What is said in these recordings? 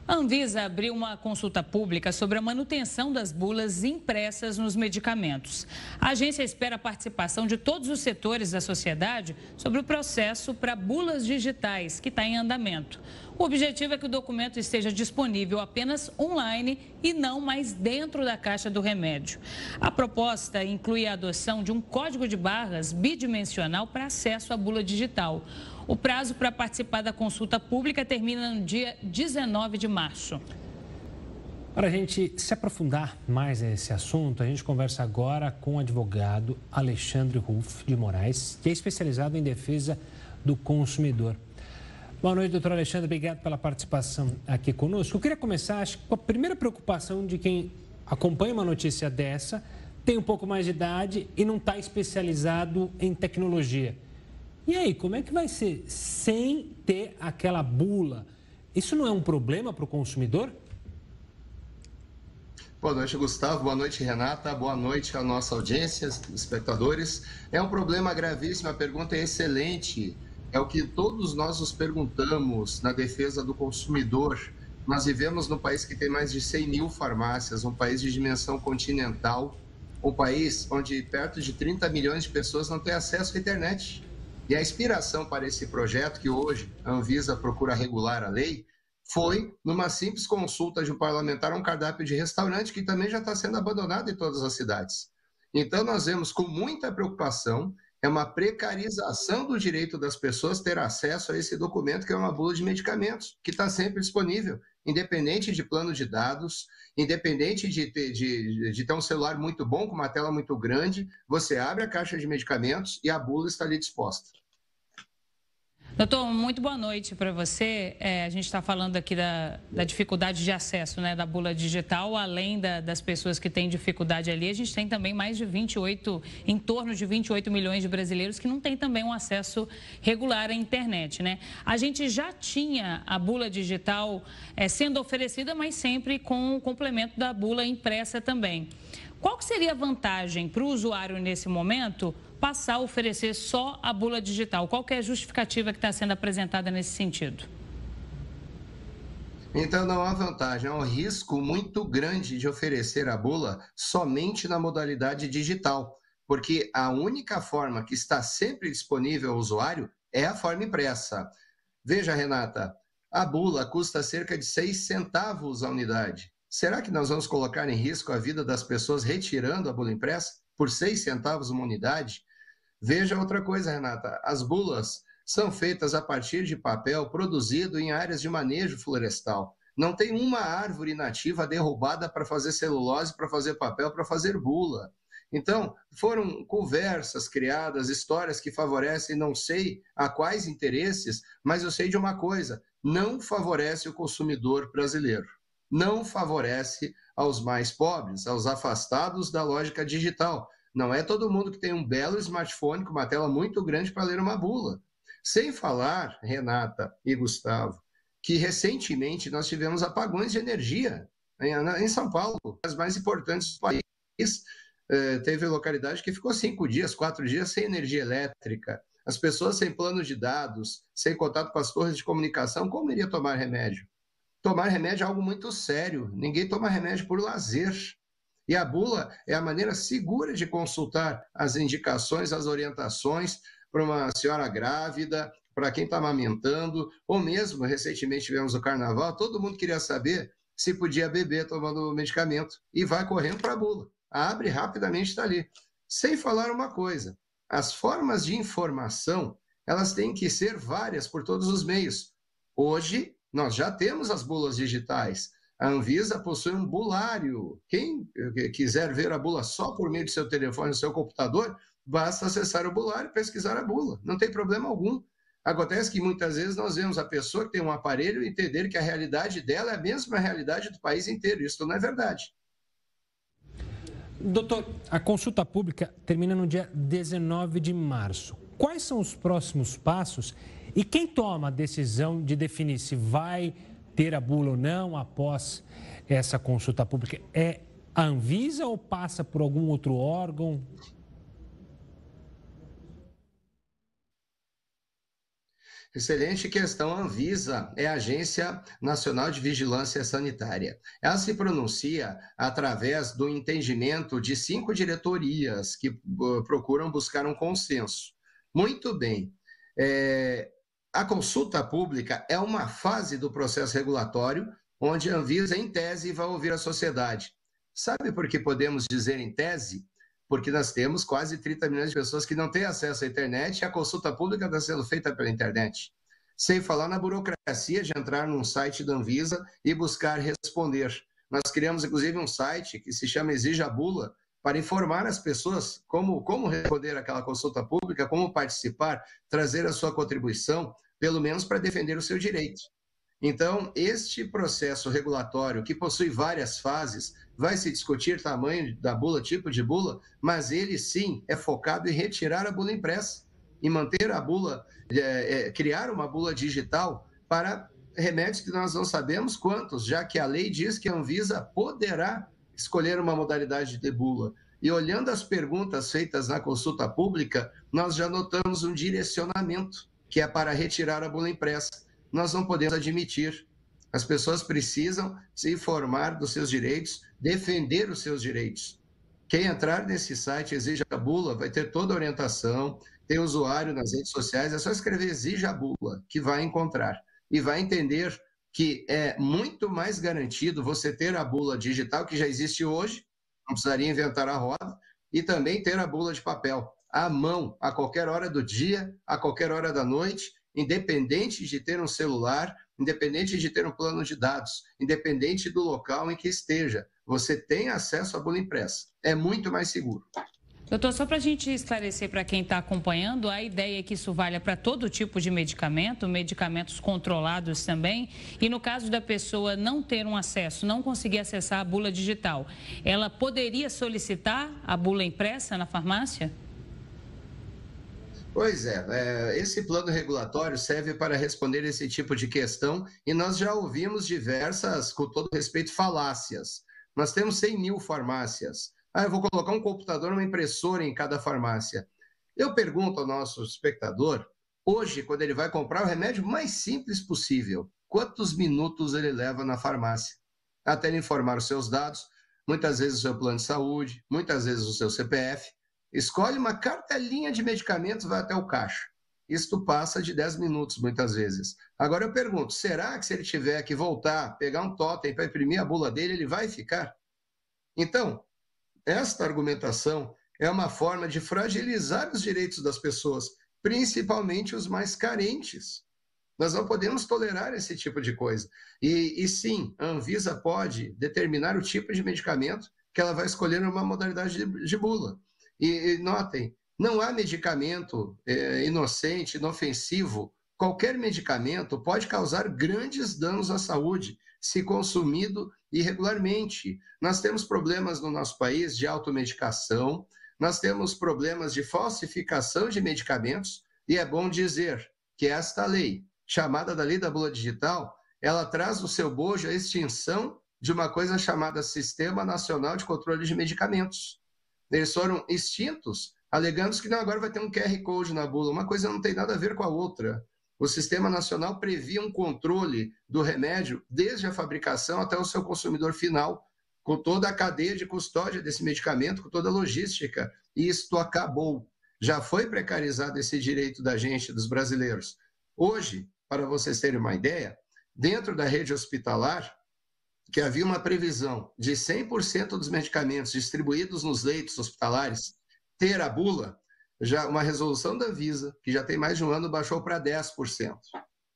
A Anvisa abriu uma consulta pública sobre a manutenção das bulas impressas nos medicamentos. A agência espera a participação de todos os setores da sociedade sobre o processo para bulas digitais, que está em andamento. O objetivo é que o documento esteja disponível apenas online e não mais dentro da caixa do remédio. A proposta inclui a adoção de um código de barras bidimensional para acesso à bula digital. O prazo para participar da consulta pública termina no dia 19 de março. Para a gente se aprofundar mais nesse assunto, a gente conversa agora com o advogado Alexandre Ruf de Moraes, que é especializado em defesa do consumidor. Boa noite, doutor Alexandre. Obrigado pela participação aqui conosco. Eu queria começar, acho que com a primeira preocupação de quem acompanha uma notícia dessa, tem um pouco mais de idade e não está especializado em tecnologia. E aí, como é que vai ser sem ter aquela bula? Isso não é um problema para o consumidor? Boa noite, Gustavo. Boa noite, Renata. Boa noite à nossa audiência, espectadores. É um problema gravíssimo, a pergunta é excelente. É o que todos nós nos perguntamos na defesa do consumidor. Nós vivemos num país que tem mais de 100 mil farmácias, um país de dimensão continental, um país onde perto de 30 milhões de pessoas não têm acesso à internet. E a inspiração para esse projeto, que hoje a Anvisa procura regular a lei, foi numa simples consulta de um parlamentar a um cardápio de restaurante que também já está sendo abandonado em todas as cidades. Então, nós vemos com muita preocupação, é uma precarização do direito das pessoas ter acesso a esse documento, que é uma bula de medicamentos, que está sempre disponível, independente de plano de dados, independente de ter um celular muito bom, com uma tela muito grande, você abre a caixa de medicamentos e a bula está ali disposta. Doutor, muito boa noite para você. A gente está falando aqui da dificuldade de acesso, né, da bula digital, além das pessoas que têm dificuldade ali, a gente tem também mais de em torno de 28 milhões de brasileiros que não têm também um acesso regular à internet, né? A gente já tinha a bula digital sendo oferecida, mas sempre com o complemento da bula impressa também. Qual que seria a vantagem para o usuário nesse momento passar a oferecer só a bula digital? Qual que é a justificativa que está sendo apresentada nesse sentido? Então, não há vantagem, há um risco muito grande de oferecer a bula somente na modalidade digital, porque a única forma que está sempre disponível ao usuário é a forma impressa. Veja, Renata, a bula custa cerca de 6 centavos a unidade. Será que nós vamos colocar em risco a vida das pessoas retirando a bula impressa por 6 centavos uma unidade? Veja outra coisa, Renata, as bulas são feitas a partir de papel produzido em áreas de manejo florestal. Não tem uma árvore nativa derrubada para fazer celulose, para fazer papel, para fazer bula. Então, foram conversas criadas, histórias que favorecem, não sei a quais interesses, mas eu sei de uma coisa, não favorece o consumidor brasileiro. Não favorece aos mais pobres, aos afastados da lógica digital. Não é todo mundo que tem um belo smartphone com uma tela muito grande para ler uma bula. Sem falar, Renata e Gustavo, que recentemente nós tivemos apagões de energia em São Paulo, as mais importantes do país. Teve localidade que ficou 5 dias, 4 dias sem energia elétrica. As pessoas sem plano de dados, sem contato com as torres de comunicação, como iria tomar remédio? Tomar remédio é algo muito sério. Ninguém toma remédio por lazer. E a bula é a maneira segura de consultar as indicações, as orientações para uma senhora grávida, para quem está amamentando, ou mesmo, recentemente tivemos o carnaval, todo mundo queria saber se podia beber tomando medicamento e vai correndo para a bula. Abre rapidamente, está ali. Sem falar uma coisa, as formas de informação, elas têm que ser várias por todos os meios. Hoje, nós já temos as bulas digitais. A Anvisa possui um bulário. Quem quiser ver a bula só por meio do seu telefone, do seu computador, basta acessar o bulário e pesquisar a bula. Não tem problema algum. Acontece que muitas vezes nós vemos a pessoa que tem um aparelho entender que a realidade dela é a mesma realidade do país inteiro. Isso não é verdade. Doutor, a consulta pública termina no dia 19 de março. Quais são os próximos passos e quem toma a decisão de definir se vai ter a bula ou não após essa consulta pública? É a Anvisa ou passa por algum outro órgão? Excelente questão. A Anvisa é a Agência Nacional de Vigilância Sanitária. Ela se pronuncia através do entendimento de 5 diretorias que procuram buscar um consenso. Muito bem. A consulta pública é uma fase do processo regulatório onde a Anvisa, em tese, vai ouvir a sociedade. Sabe por que podemos dizer em tese? Porque nós temos quase 30 milhões de pessoas que não têm acesso à internet e a consulta pública está sendo feita pela internet. Sem falar na burocracia de entrar num site da Anvisa e buscar responder. Nós criamos, inclusive, um site que se chama Exija a Bula, para informar as pessoas como responder àquela consulta pública, como participar, trazer a sua contribuição, pelo menos para defender o seu direito. Então, este processo regulatório, que possui várias fases, vai se discutir tamanho da bula, tipo de bula, mas ele sim é focado em retirar a bula impressa e manter a bula, criar uma bula digital para remédios que nós não sabemos quantos, já que a lei diz que a Anvisa poderá escolher uma modalidade de bula. E olhando as perguntas feitas na consulta pública, nós já notamos um direcionamento, que é para retirar a bula impressa. Nós não podemos admitir. As pessoas precisam se informar dos seus direitos, defender os seus direitos. Quem entrar nesse site Exija a Bula vai ter toda a orientação, tem usuário nas redes sociais, é só escrever Exija a Bula, que vai encontrar. E vai entender que é muito mais garantido você ter a bula digital, que já existe hoje, não precisaria inventar a roda, e também ter a bula de papel, à mão, a qualquer hora do dia, a qualquer hora da noite, independente de ter um celular, independente de ter um plano de dados, independente do local em que esteja, você tem acesso à bula impressa. É muito mais seguro. Doutor, só para a gente esclarecer para quem está acompanhando, a ideia é que isso valha para todo tipo de medicamento, medicamentos controlados também, e no caso da pessoa não ter um acesso, não conseguir acessar a bula digital, ela poderia solicitar a bula impressa na farmácia? Pois é, esse plano regulatório serve para responder esse tipo de questão e nós já ouvimos diversas, com todo respeito, falácias. Nós temos 100 mil farmácias. Eu vou colocar um computador, uma impressora em cada farmácia. Eu pergunto ao nosso espectador, hoje, quando ele vai comprar o remédio mais simples possível, quantos minutos ele leva na farmácia? Até ele informar os seus dados, muitas vezes o seu plano de saúde, muitas vezes o seu CPF. Escolhe uma cartelinha de medicamentos, vai até o caixa. Isto passa de 10 minutos, muitas vezes. Agora eu pergunto, será que se ele tiver que voltar, pegar um totem para imprimir a bula dele, ele vai ficar? Então, esta argumentação é uma forma de fragilizar os direitos das pessoas, principalmente os mais carentes. Nós não podemos tolerar esse tipo de coisa. E sim, a Anvisa pode determinar o tipo de medicamento que ela vai escolher numa modalidade de bula. E notem, não há medicamento inocente, inofensivo. Qualquer medicamento pode causar grandes danos à saúde se consumido irregularmente. Nós temos problemas no nosso país de automedicação, nós temos problemas de falsificação de medicamentos, e é bom dizer que esta lei, chamada da Lei da Bula Digital, ela traz no seu bojo a extinção de uma coisa chamada Sistema Nacional de Controle de Medicamentos. Eles foram extintos, alegando que não, agora vai ter um QR Code na bula. Uma coisa não tem nada a ver com a outra. O Sistema Nacional previa um controle do remédio desde a fabricação até o seu consumidor final, com toda a cadeia de custódia desse medicamento, com toda a logística. E isto acabou. Já foi precarizado esse direito da gente, dos brasileiros. Hoje, para vocês terem uma ideia, dentro da rede hospitalar, que havia uma previsão de 100% dos medicamentos distribuídos nos leitos hospitalares ter a bula, já uma resolução da Anvisa, que já tem mais de um ano, baixou para 10%.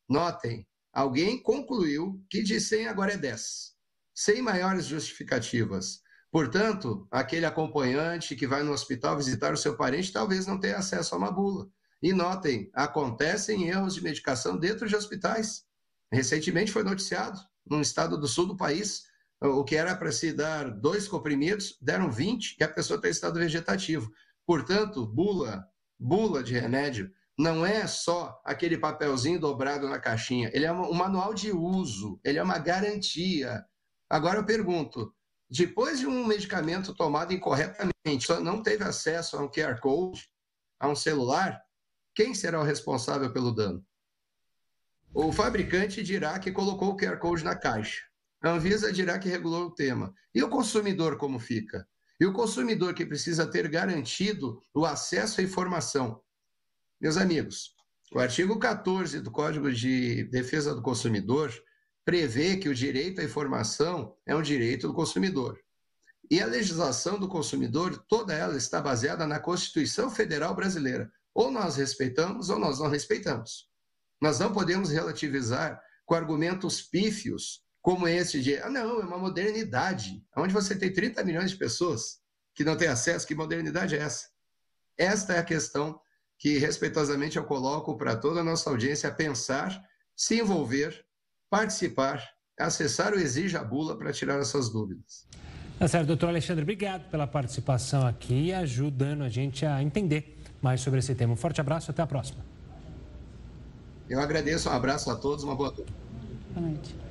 Notem, alguém concluiu que de 100 agora é 10, sem maiores justificativas. Portanto, aquele acompanhante que vai no hospital visitar o seu parente talvez não tenha acesso a uma bula. E notem, acontecem erros de medicação dentro de hospitais. Recentemente foi noticiado, num estado do sul do país, o que era para se dar 2 comprimidos, deram 20, e a pessoa está em estado vegetativo. Portanto, bula de remédio não é só aquele papelzinho dobrado na caixinha, ele é um manual de uso, ele é uma garantia. Agora eu pergunto, depois de um medicamento tomado incorretamente, só não teve acesso a um QR Code, a um celular, quem será o responsável pelo dano? O fabricante dirá que colocou o QR Code na caixa. A Anvisa dirá que regulou o tema. E o consumidor como fica? E o consumidor que precisa ter garantido o acesso à informação? Meus amigos, o artigo 14 do Código de Defesa do Consumidor prevê que o direito à informação é um direito do consumidor. E a legislação do consumidor, toda ela está baseada na Constituição Federal Brasileira. Ou nós respeitamos ou nós não respeitamos. Nós não podemos relativizar com argumentos pífios, como esse de, não, é uma modernidade. Onde você tem 30 milhões de pessoas que não têm acesso, que modernidade é essa? Esta é a questão que, respeitosamente, eu coloco para toda a nossa audiência pensar, se envolver, participar, acessar o Exija a Bula para tirar as suas dúvidas. Tá certo, doutor Alexandre, obrigado pela participação aqui e ajudando a gente a entender mais sobre esse tema. Um forte abraço e até a próxima. Eu agradeço, um abraço a todos, uma boa noite. Boa noite.